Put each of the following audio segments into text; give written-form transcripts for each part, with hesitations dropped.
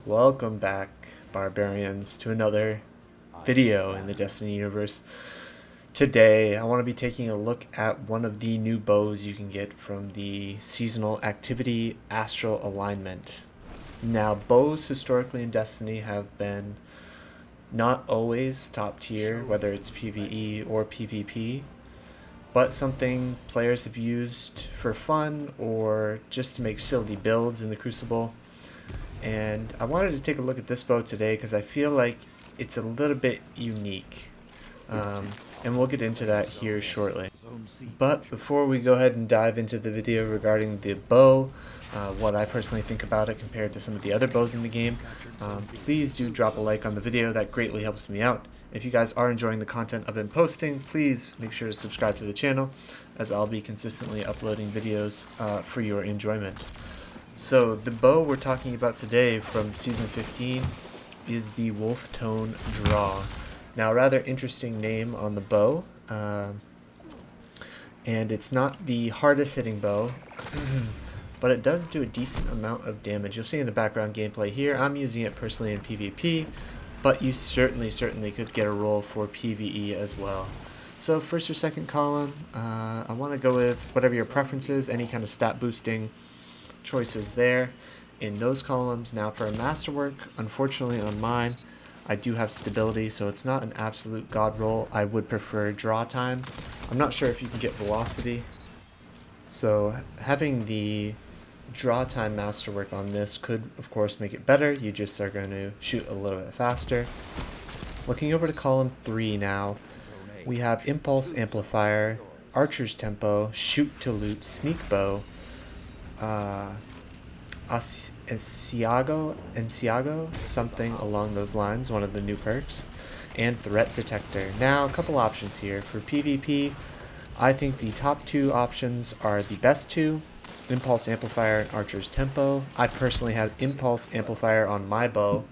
Welcome back, barbarians, to another video in the Destiny universe. Today, I want to be taking a look at one of the new bows you can get from the seasonal activity Astral Alignment. Now, bows historically in Destiny have been not always top tier, whether it's PvE or PvP, but something players have used for fun or just to make silly builds in the Crucible. And I wanted to take a look at this bow today because I feel like it's a little bit unique. And we'll get into that here shortly. But before we go ahead and dive into the video regarding the bow, what I personally think about it compared to some of the other bows in the game, please do drop a like on the video. That greatly helps me out. If you guys are enjoying the content I've been posting, please make sure to subscribe to the channel, as I'll be consistently uploading videos for your enjoyment. So the bow we're talking about today from Season 15 is the Wolftone Draw. Now, a rather interesting name on the bow, and it's not the hardest hitting bow, but it does do a decent amount of damage. You'll see in the background gameplay here, I'm using it personally in PvP, but you certainly could get a roll for PvE as well. So first or second column, I want to go with whatever your preference is, any kind of stat boosting choices there in those columns. Now for a masterwork, unfortunately on mine, I do have stability, so it's not an absolute god roll. I would prefer draw time. I'm not sure if you can get velocity. So having the draw time masterwork on this could of course make it better. You just are going to shoot a little bit faster. Looking over to column 3 now, we have impulse amplifier, archer's tempo, shoot to loot, sneak bow, Enciago, something along those lines, one of the new perks, and threat detector. Now, a couple options here. For PvP, I think the top two options are the best two, impulse amplifier and archer's tempo. I personally have impulse amplifier on my bow,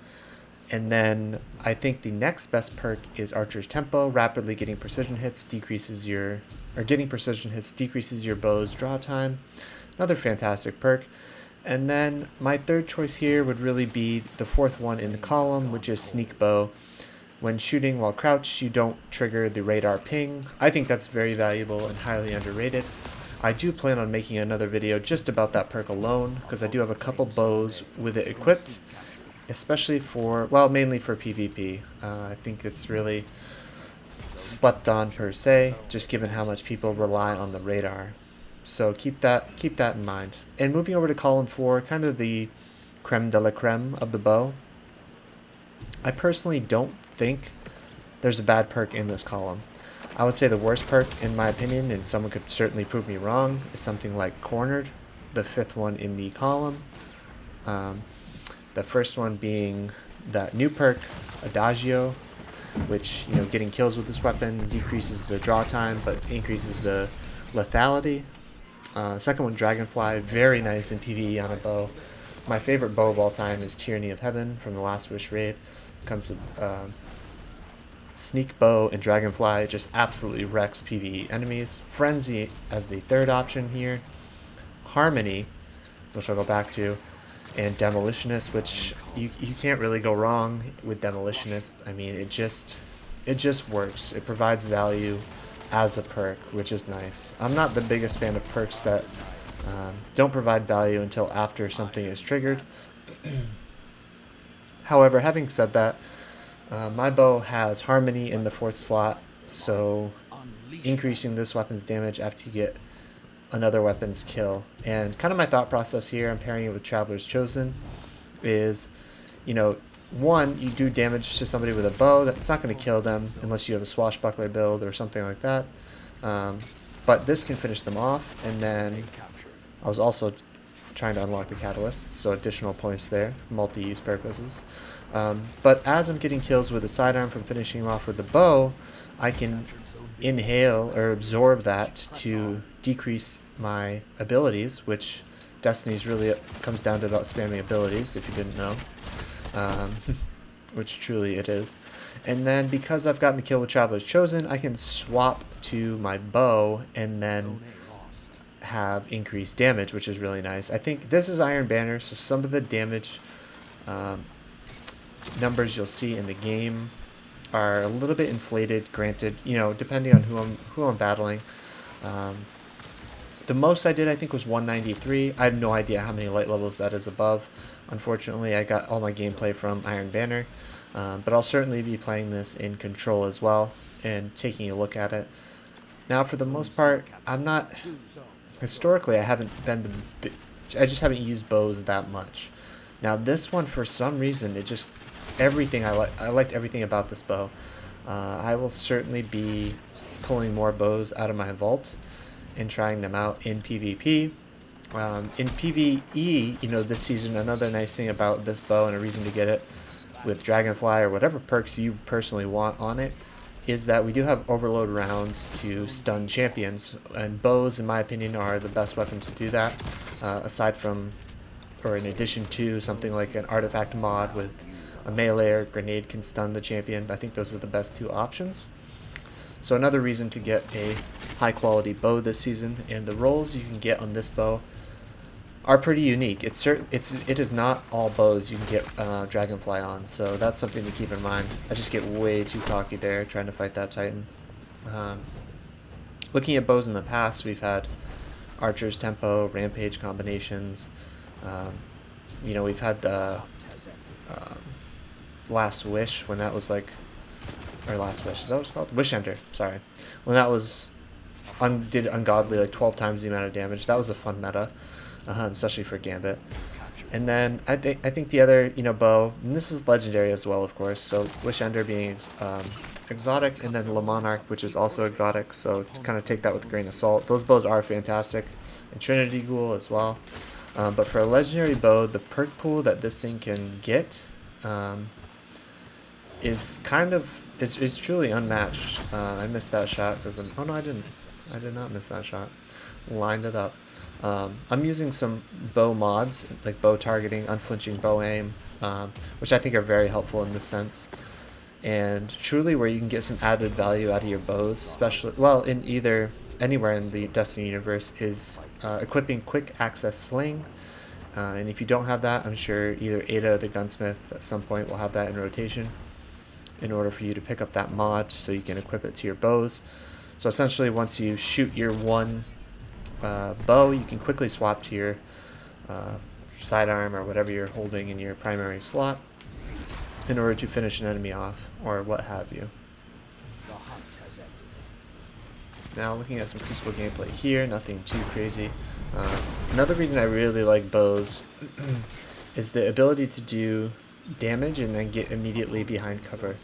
and then I think the next best perk is archer's tempo. Rapidly getting precision hits decreases your bow's draw time. Another fantastic perk. And then my third choice here would really be the fourth one in the column, which is sneak bow. When shooting while crouched, you don't trigger the radar ping. I think that's very valuable and highly underrated. I do plan on making another video just about that perk alone, because I do have a couple bows with it equipped, especially for, well, mainly for PvP. I think it's really slept on per se, just given how much people rely on the radar. So keep that in mind. And moving over to column 4, kind of the creme de la creme of the bow. I personally don't think there's a bad perk in this column. I would say the worst perk, in my opinion, and someone could certainly prove me wrong, is something like Cornered, the 5th one in the column. The first one being that new perk, Adagio, which, getting kills with this weapon decreases the draw time, but increases the lethality. Second one, Dragonfly, very nice in PvE on a bow. My favorite bow of all time is Tyranny of Heaven from the Last Wish raid. Comes with Sneak Bow and Dragonfly. It just absolutely wrecks PvE enemies. Frenzy as the third option here. Harmony, which I'll go back to, and Demolitionist, which you can't really go wrong with Demolitionist. I mean, it just works. It provides value as a perk, which is nice. I'm not the biggest fan of perks that don't provide value until after something is triggered. However, having said that, my bow has Harmony in the 4th slot, so increasing this weapon's damage after you get another weapon's kill. And kind of my thought process here, I'm pairing it with Traveler's Chosen, is, one, you do damage to somebody with a bow. That's not going to kill them unless you have a swashbuckler build or something like that. But this can finish them off. And then I was also trying to unlock the catalysts, so additional points there, multi-use purposes. But as I'm getting kills with the sidearm from finishing off with the bow, I can inhale or absorb that to decrease my abilities, which Destiny's really comes down to about spamming abilities, if you didn't know. Which truly it is. And then because I've gotten the kill with Traveler's Chosen, I can swap to my bow and then have increased damage, which is really nice. I think this is Iron Banner, so some of the damage numbers you'll see in the game are a little bit inflated, granted, you know, depending on who I'm battling. The most I did, I think, was 193. I have no idea how many light levels that is above. Unfortunately, I got all my gameplay from Iron Banner, but I'll certainly be playing this in Control as well and taking a look at it. Now, for the most part, I'm not... Historically, I haven't been I just haven't used bows that much. Now, this one, for some reason, it just... Everything I liked everything about this bow. I will certainly be pulling more bows out of my vault and trying them out in PvP. In PvE, you know, this season, another nice thing about this bow and a reason to get it with Dragonfly or whatever perks you personally want on it is that we do have overload rounds to stun champions, and bows, in my opinion, are the best weapon to do that, aside from, or in addition to, something like an artifact mod with a melee or grenade can stun the champion. I think those are the best two options. So another reason to get a high quality bow this season, and the rolls you can get on this bow are pretty unique. It is not all bows you can get Dragonfly on, so that's something to keep in mind. I just get way too cocky there trying to fight that Titan. Looking at bows in the past, we've had Archer's Tempo, Rampage combinations. You know, we've had the Last Wish, when that was like, or Last Wish, is that what it's called? Wish Ender, sorry. When that was, did ungodly like 12 times the amount of damage. That was a fun meta, especially for Gambit. And then I think the other, you know, bow, and this is legendary as well, of course, so Wish Ender being exotic, and then Le Monarch, which is also exotic, so kind of take that with a grain of salt. Those bows are fantastic, and Trinity Ghoul as well. But for a legendary bow, the perk pool that this thing can get is kind of is truly unmatched. I missed that shot because oh no, I didn't. I did not miss that shot. Lined it up. I'm using some bow mods like bow targeting, unflinching bow aim, which I think are very helpful in this sense. And truly, where you can get some added value out of your bows, especially well in anywhere in the Destiny universe, is equipping quick access sling. And if you don't have that, I'm sure either Ada or the Gunsmith at some point will have that in rotation in order for you to pick up that mod so you can equip it to your bows. So essentially, once you shoot your one bow, you can quickly swap to your sidearm or whatever you're holding in your primary slot in order to finish an enemy off or what have you. Now looking at some Crucible gameplay here, nothing too crazy. Another reason I really like bows is the ability to do damage and then get immediately behind cover.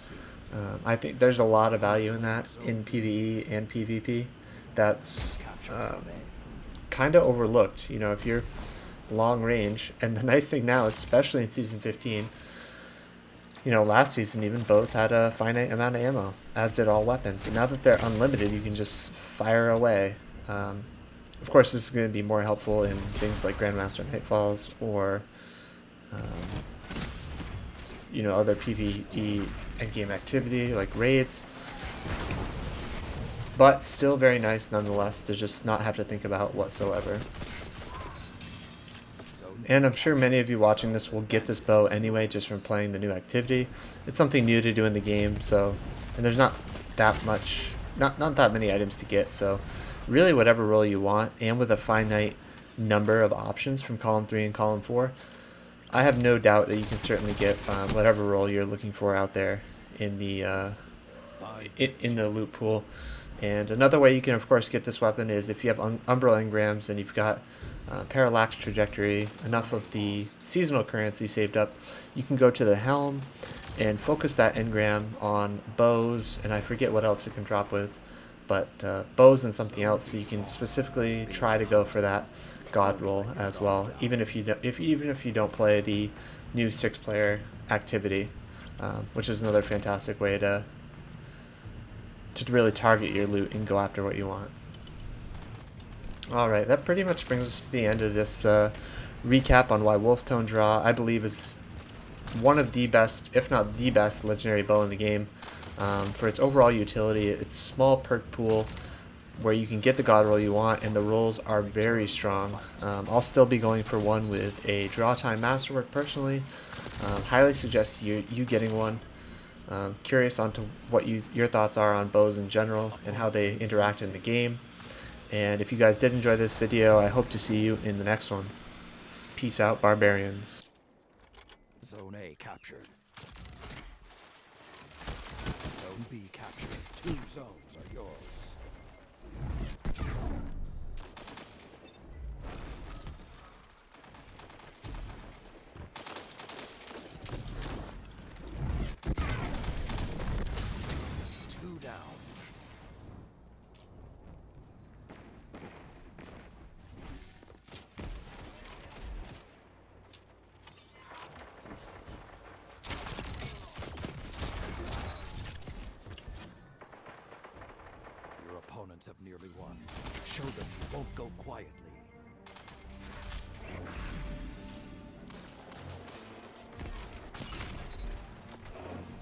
I think there's a lot of value in that in PvE and PvP. That's kind of overlooked. You know, if you're long range, and the nice thing now, especially in Season 15, you know, last season even bows had a finite amount of ammo, as did all weapons. And now that they're unlimited, you can just fire away. Of course, this is going to be more helpful in things like Grandmaster Nightfalls or you know, other PvE endgame activity like raids, but still very nice nonetheless to just not have to think about whatsoever. And I'm sure many of you watching this will get this bow anyway just from playing the new activity. It's something new to do in the game, so, and there's not that much, not that many items to get, so really whatever role you want, and with a finite number of options from column 3 and column 4, I have no doubt that you can certainly get whatever role you're looking for out there in the loot pool. And another way you can, of course, get this weapon is if you have Umbral engrams and you've got Parallax Trajectory, enough of the seasonal currency saved up, you can go to the Helm and focus that engram on bows, and I forget what else it can drop with, but bows and something else, so you can specifically try to go for that God roll as well, even if you don't play the new 6-player activity, which is another fantastic way to really target your loot and go after what you want. Alright, that pretty much brings us to the end of this recap on why Wolftone Draw, I believe, is one of the best, if not the best, legendary bow in the game. For its overall utility, its small perk pool, where you can get the god roll you want, and the rolls are very strong. I'll still be going for one with a draw time masterwork personally. Highly suggest you getting one. Curious on to what your thoughts are on bows in general and how they interact in the game. And if you guys did enjoy this video, I hope to see you in the next one. Peace out, barbarians. Zone A captured. Zone B captured. 2 zones are yours. Two down. Your opponents have nearly won. Show them you won't go quietly.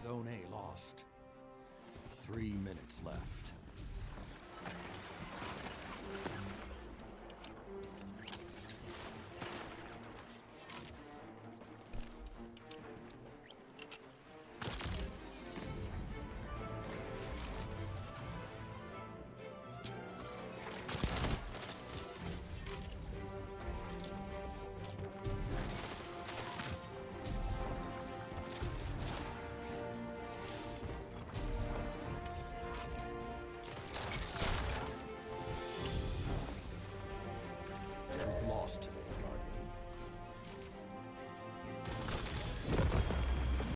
Zone A lost. 3 minutes left.